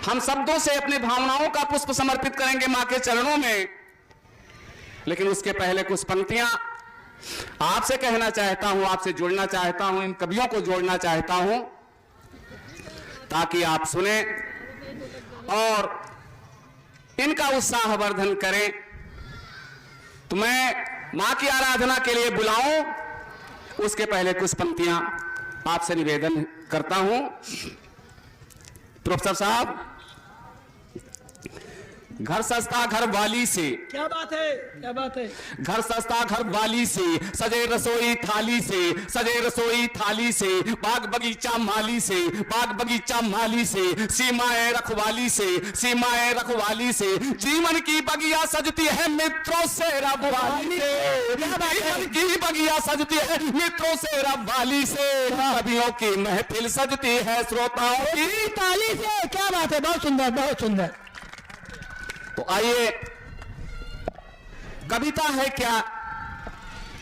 हम शब्दों से अपनी भावनाओं का पुष्प समर्पित करेंगे मां के चरणों में, लेकिन उसके पहले कुछ पंक्तियां आपसे कहना चाहता हूं, आपसे जुड़ना चाहता हूं, इन कवियों को जोड़ना चाहता हूं ताकि आप सुने और इनका उत्साहवर्धन करें। तो मैं मां की आराधना के लिए बुलाऊं, उसके पहले कुछ पंक्तियां आपसे निवेदन करता हूं। प्रोफेसर साहब, घर सस्ता घर वाली से, क्या बात है, क्या बात है। घर सस्ता घर वाली से, सजे रसोई थाली से, सजे रसोई थाली से, बाग बगीचा माली से, बाग बगीचा माली से, सीमाएं रखवाली से, सीमाएं रखवाली से, जीवन की बगिया सजती है मित्रों से रखवाली से, जीवन की बगिया सजती है मित्रों से रखवाली से, कवियों की महफिल सजती है श्रोताओं की ताली से। क्या बात है, बहुत सुंदर, बहुत सुंदर। तो आइए, कविता है क्या,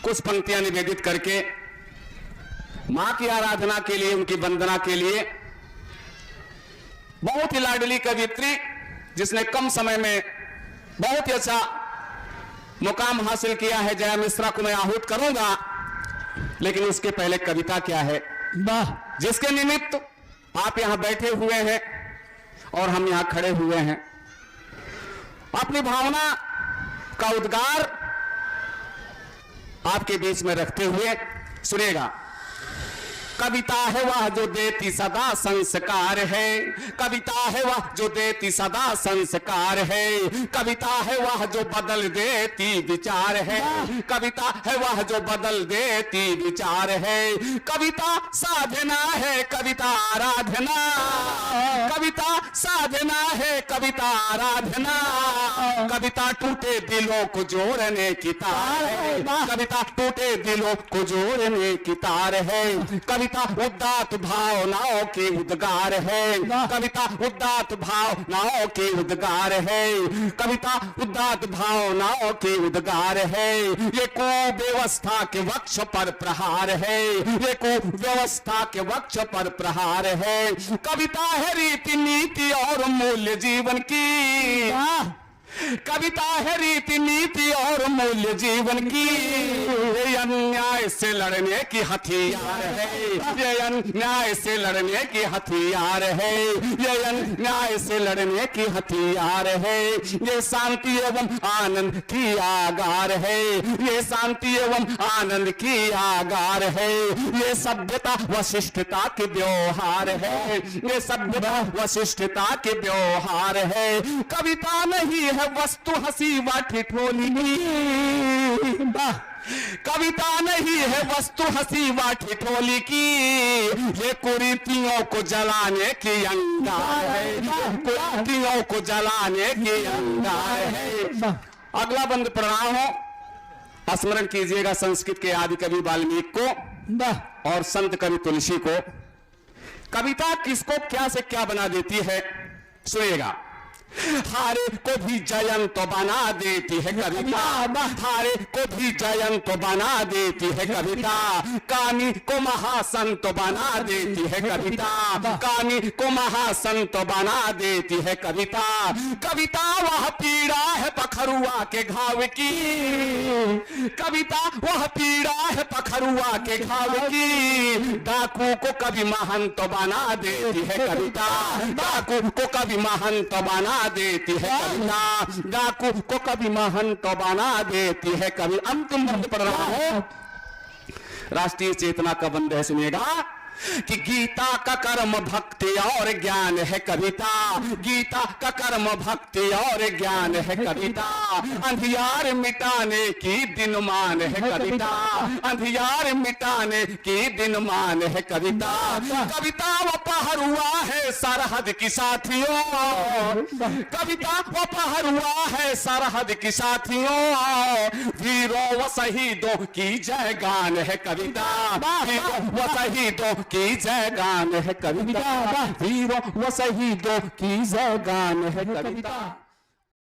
कुछ पंक्तियां निवेदित करके मां की आराधना के लिए, उनकी वंदना के लिए, बहुत ही लाडली कवियत्री जिसने कम समय में बहुत ही अच्छा मुकाम हासिल किया है, जया मिश्रा को मैं आहूत करूंगा, लेकिन उसके पहले कविता क्या है, वाह, जिसके निमित्त आप यहां बैठे हुए हैं और हम यहां खड़े हुए हैं। अपनी भावना का उद्गार आपके बीच में रखते हुए सुनेगा। कविता है वह जो देती सदा संस्कार है, कविता है वह जो देती सदा संस्कार है, कविता है वह जो बदल देती विचार है, कविता है वह जो बदल देती विचार है, कविता साधना है कविता आराधना, कविता साधना है कविता आराधना, कविता टूटे दिलों को जोड़ने की तार है, कविता टूटे दिलों को जोड़ने की तार है, कविता उदात्त भावनाओं की उद्गार है, कविता उदात्त भावनाओं की उद्गार है, कविता उदात्त भावनाओं की उद्गार है, ये कुव्यवस्था के वक्ष पर प्रहार है, ये कुव्यवस्था के वक्ष पर प्रहार है, कविता है रीति नीति और मूल्य जीवन की, कविता है रीति नीति और मूल्य जीवन की, ये अन्याय से लड़ने की हथियार है, ये अन्याय से लड़ने की हथियार है, ये अन्याय से लड़ने की हथियार है, ये शांति एवं आनंद की आगार है, ये शांति एवं आनंद की आगार है, ये सभ्यता वशिष्ठता के व्यवहार है, ये सभ्यता वशिष्ठता के व्यवहार है, कविता नहीं है वस्तु हंसी व ठिठोली की, कविता नहीं है वस्तु हंसी व ठिठोली की, ये कुरीतियों को जलाने की अंगार है, कुरीतियों को जलाने की अंगार है। अगला बंद प्रणाम हो, स्मरण कीजिएगा संस्कृत के आदि कवि वाल्मीकि को और संत कवि तुलसी को। कविता किसको क्या से क्या बना देती है, सुनिएगा। हारे को भी जयंत बना देती है कविता, हारे को भी जयंत बना देती है कविता, कामी को महासंत बना देती है कविता, कामी को महासंत बना देती है कविता, कविता वह पीड़ा है पखरुआ के घाव की, कविता वह पीड़ा है पखरुआ के घाव की, डाकू को कभी महंत बना देती है कविता, डाकू को कभी महंत बना देती है कविता, डाकू को कभी महंत बना देती है कवि। अंतिम बंद पढ़ रहा है, राष्ट्रीय चेतना का बंद है, सुनिएगा कि गीता का कर्म भक्ति और ज्ञान है कविता, गीता का कर्म भक्ति और ज्ञान है कविता, अंधियार मिटाने की दिनमान है कविता, अंधियार मिटाने की दिनमान है कविता, कविता वो पहरुआ है सरहद की साथियों, कविता वो पहरुआ है सरहद की साथियों, वीरों व शहीदों की जय गान है कविता, वीरों व शहीदों की जय गान है कविता, वीरों व शहीदों की जय गान है कविता।